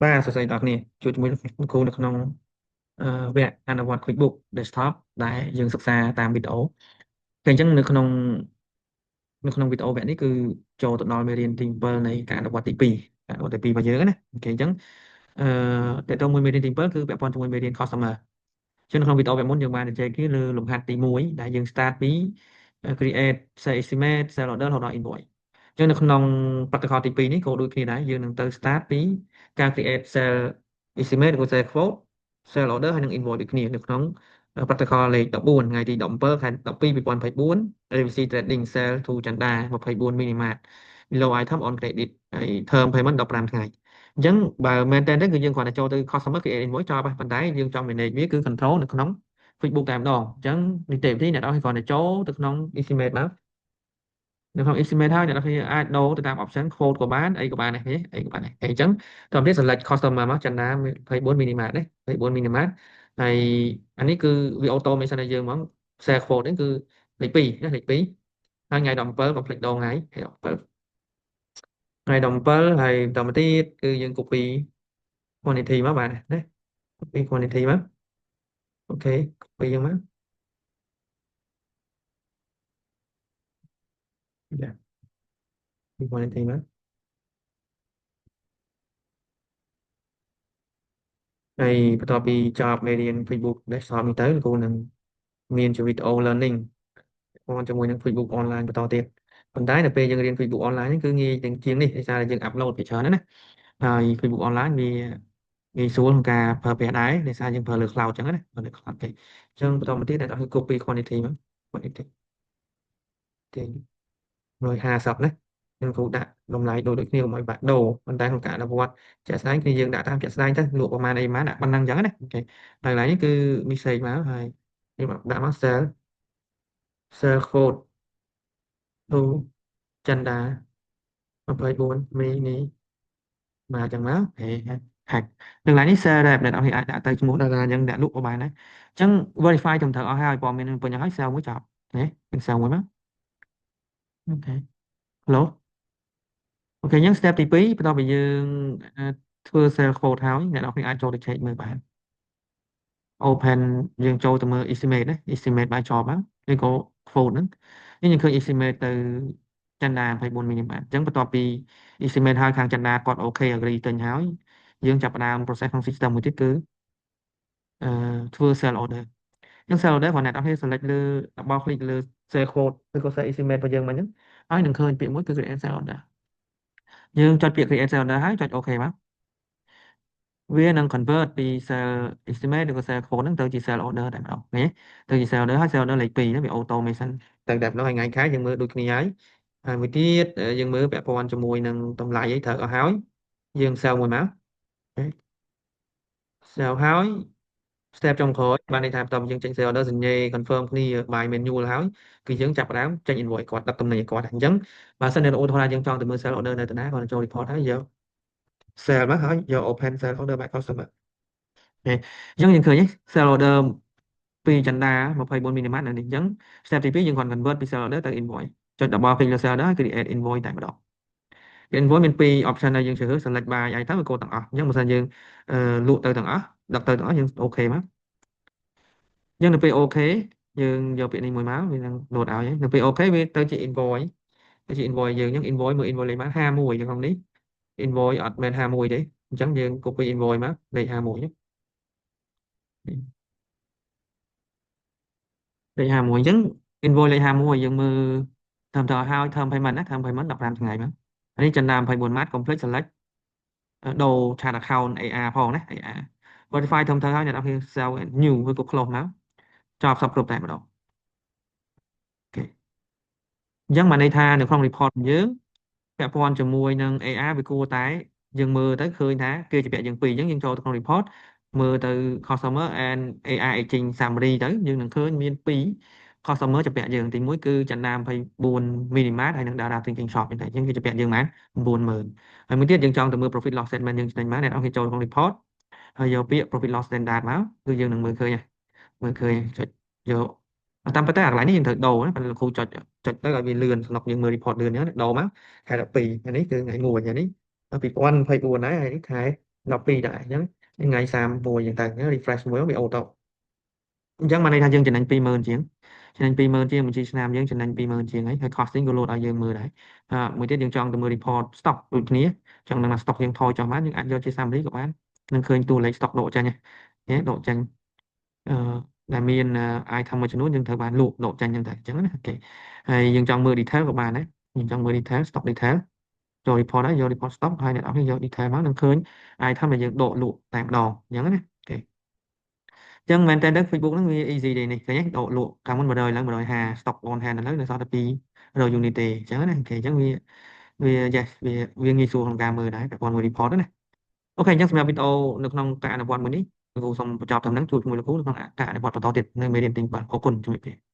បាទសួស្តីដល់អ្នកជួយជាមួយគ្រូនៅក្នុងវគ្គអនុវត្ត QuickBooks Desktop ដែលយើងសិក្សាតាមវីដេអូតែអញ្ចឹងនៅក្នុងវីដេអូវគ្គនេះគឺចូលទៅដល់មេរៀនទី7នៃការអនុវត្តទី2ការអនុវត្តទី2របស់យើងណាអូខេអញ្ចឹងអឺតើតើមួយមេរៀនទី7គឺពាក់ព័ន្ធជាមួយមេរៀន Customer ចឹងនៅក្នុងវីដេអូវគ្គមុនយើងបានជជែកពីលើលំហាត់ទី1ដែលយើង start ពី create sales estimate sales order រហូតដល់ invoice ចឹងនៅក្នុងប្រតិបត្តិទី2នេះក៏ដូចគ្នាដែរយើងនឹងទៅ start ពីការ create sales estimate ឬ sales quote sales order ហើយនិង invoice ដូចគ្នានៅក្នុងប្រតិបត្តិលេខ14ថ្ងៃទី17ខែ12 2024 RVC Trading Sale to Chanda 24 minimart below item on credit ហើយ term payment 15ថ្ងៃអញ្ចឹងបើមែនតើគឺយើងគ្រាន់តែចូលទៅ customer create invoice ចប់ហើយប៉ុន្តែយើងចង់ manage វាគឺ control នៅក្នុង Facebook តែម្ដងអញ្ចឹងនីតិវិធីអ្នកនរគ្រាន់តែចូលទៅក្នុង estimate មកនៅក្នុង estimate ហើយអ្នកនរគ្នាអាចដូរទៅតាម option quote ក៏បានអីក៏បានដែរអីក៏បានដែរអញ្ចឹងតោះទៀត select customer មកចន្ទា24 minimart នេះ24 minimart ហើយអានេះគឺវា automation ឲ្យយើងហ្មង share quote នេះគឺលេខ2ណាលេខ2ហើយថ្ងៃ17កុំភ្លេចដងថ្ងៃថ្ងៃ17ហើយបន្តមកទៀតគឺយើង copy quantity មកបាទណា copy quantity មកអូខេ copy យើងមកចា copy quantity មកហើយបន្ទាប់ពីចប់មេរៀន Facebook Desktop នេះទៅគ្រូនឹងមានជា video learning ព័ន្ធជាមួយនឹង Facebook online បន្តទៀតប៉ុន្តែនៅពេលយើងរៀន Facebook online ហ្នឹងគឺងាយទាំងជាងនេះដោយសារតែយើង upload ពីច្រើនណាហើយ Facebook online វាងាយស្រួលក្នុងការប្រើប្រាស់ដែរដោយសារយើងប្រើលើ cloud អញ្ចឹងណាប្រើលើ cloud ទេអញ្ចឹងបន្តមកទៀតអ្នកនរគឺ copy quantity មក quantity ទី150ណាខ្ញុំគ្រូដាក់តម្លៃដូចគ្នាកុំឲ្យបាក់ដូរប៉ុន្តែក្នុងការអនុវត្តជាក់ស្ដែងគឺយើងដាក់តាមជាក់ស្ដែងទៅលក់ប្រមាណអីប្រមាណដាក់ប៉ុណ្ណឹងអញ្ចឹងណាអូខេហើយឡើយនេះគឺ message មកហើយយើងដាក់មក sell code to ចិនដា24មីនីមកចឹងមកហេហាច់នឹងឡើយនេះ share ដែរអ្នកនរអាចដាក់ទៅឈ្មោះតារាយើងអ្នកលក់ក៏បានដែរអញ្ចឹង verify ត្រឹមត្រូវអស់ហើយព័ត៌មាននឹងពេញហើយ sell មួយចប់ហេនឹង sell មួយមកអូខេ hello អូខេអញ្ចឹង step ទី2បន្ទាប់ពីយើងអឺធ្វើ sell quote ហើយអ្នកនរអាចចូលទៅ check មើលបាន open យើងចូលទៅមើល estimate ណា estimate បាយជាប់ហ្នឹងឬក៏ quote ហ្នឹងយើងឃើញ estimate ទៅចន្ទា24 មីលីម៉ែត្រអញ្ចឹងបន្ទាប់ពី estimate ហើយខាងចន្ទាគាត់ OK agree ទិញហើយយើងចាប់ផ្ដើម process ក្នុង system មួយទៀតគឺអឺធ្វើ sell order អញ្ចឹង sell order គាត់អ្នកនរ select លើរបស់ click លើ sell quote ឬក៏ sell estimate របស់យើងមកអញ្ចឹងហើយនឹងឃើញពាក្យមួយគឺ create sell order យើងចុចពាក្យ create sell order ហើយចុច OK មកវានឹង convert ពី cell estimate ឬក៏ cell quote ហ្នឹងទៅជា cell order តែម្ដងឃើញទេទៅជា cell order ហើយ cell order លេខ2ហ្នឹងវា automation ទៅតែម្ដងហើយថ្ងៃខែយើងមើលដូចគ្នាហើយមួយទៀតយើងមើលពាក់ព័ន្ធជាមួយនឹងតម្លៃអីត្រូវអស់ហើយយើង sell មួយមក sell ហើយ step ចុងក្រោយបានន័យថាបន្ទាប់យើងចេញ sell order សញ្ញេ confirm គ្នា by manual ហើយគឺយើងចាប់ផ្ដើមចេញ invoice គាត់ដាក់ទំនិញឲ្យគាត់អញ្ចឹងបើសិនជាឧទាហរណ៍យើងចង់ទៅមើល sell order នៅតាណាគាត់ចូល report ហើយយក sell មកហើយយក open sell order by customer អញ្ចឹងយើងឃើញ sell order ពីចន្ទា24មីលីម៉ែត្រនៅនេះអញ្ចឹង step ទី2យើងគាត់ convert ពី sell order ទៅ invoice ចុច double click លើ sell order ហើយ create invoice តែម្ដង invoice មានពីរ option ដែលយើងជ្រើសរើស select by item ឬក៏ទាំងអស់អញ្ចឹងបើសិនយើងលក់ទៅទាំងអស់ដឹកទៅទាំងអស់យើងអូខេមកអញ្ចឹងនៅពេលអូខេយើងយកពាក្យនេះមួយមកវានឹង load ឲ្យហើយនៅពេលអូខេវាទៅជា invoice ទៅជា invoice យើងអញ្ចឹង invoice មើល invoice លេខបាន51នៅក្នុងនេះ invoice អត់មែន51ទេអញ្ចឹងយើង copy invoice មកលេខ51លេខ51អញ្ចឹង invoice លេខ51យើងមើលធ្វើទៅឲ្យហើយ term payment ណា term payment 15ថ្ងៃមកនេះចិនដា24ម៉ាត complete select ដូរ chart account AR ផងណា AR verify ត្រឹមត្រូវហើយអ្នកនរគ្នា sell and new ឬក៏ close មកចប់សពគ្រប់តែម្ដងអូខេអញ្ចឹងបានន័យថានៅក្នុង report របស់យើងពាក់ព័ន្ធជាមួយនឹង AR វាគួរតែយើងមើលទៅឃើញថាគេជាពាក់យើងពីរអញ្ចឹងយើងចូលទៅក្នុង report មើលទៅ customer and AR aging summary ទៅយើងនឹងឃើញមានពីរ customer ជាពាក់យើងទីមួយគឺចន្ទា24មីលីម៉ែត្រហើយនិង Dara Thinking Shop ហ្នឹងតែអញ្ចឹងគេជាពាក់យើងបាន90000ហើយមួយទៀតយើងចង់ទៅមើល profit loss statement យើងចេញមកអ្នកនរគ្នាចូលក្នុង report ហើយយកពាក្យ profit loss standard មកគឺយើងនឹងមើលឃើញហើយមើលឃើញចុចយកតាមពិតតែអាកន្លែងនេះយើងត្រូវដូរណាបើលោកគ្រូចុចទៅឲ្យវាលឿនស្នុកយើងមើល report លឿនអញ្ចឹងដូរមកខែ12ថ្ងៃនេះគឺថ្ងៃ1ថ្ងៃនេះ2024ដែរហើយនេះខែ 12ដែរអញ្ចឹងថ្ងៃ31អញ្ចឹងទៅ refresh មួយវាអូតូអញ្ចឹងមកន័យថាយើងចំណេញ20000ជាងចំណេញ20000ជាងបញ្ជីឆ្នាំយើងចំណេញ20000ជាងហើយ costing ក៏លោតឲ្យយើងមើលដែរមួយទៀតយើងចង់ទៅមើល report stock ដូចគ្នាចង់ដឹងថា stock យើងថយចុះបានយើងអាចយកជា summary ក៏បាននឹងឃើញតួលេខ stock ដកចេញណាដកចេញអឺដែលមាន item មួយចំនួនយើងត្រូវបានលក់ដកចេញអញ្ចឹងតែអញ្ចឹងណាអូខេហើយយើងចង់មើល detail ក៏បានដែរយើងចង់មើល detail stock detail ចូល report ហើយយក report stock ហើយអ្នកនរគ្នាយក detail មកនឹងឃើញ item ដែលយើងដកលក់តែម្ដងអញ្ចឹងណាអូខេអញ្ចឹងមែនតើ Facebook ហ្នឹងវា easy ទេនេះឃើញទេដកលក់កាលមុន100ឡើង150 stock on hand ឥឡូវនៅសល់តែ200 unit ទេអញ្ចឹងណាអូខេអញ្ចឹងវា yes វាងាយស្រួលក្នុងការមើលដែរប្រព័ន្ធមួយ report ហ្នឹងណាអូខេអញ្ចឹងសម្រាប់វីដេអូនៅក្នុងការអនុវត្តមួយនេះលោកគ្រូសូមបញ្ចប់ត្រឹមហ្នឹងជួបជាមួយលោកគ្រូនៅក្នុងការអនុវត្តបន្តទៀតនៅមេរៀនទី5អរគុណជំរាបលា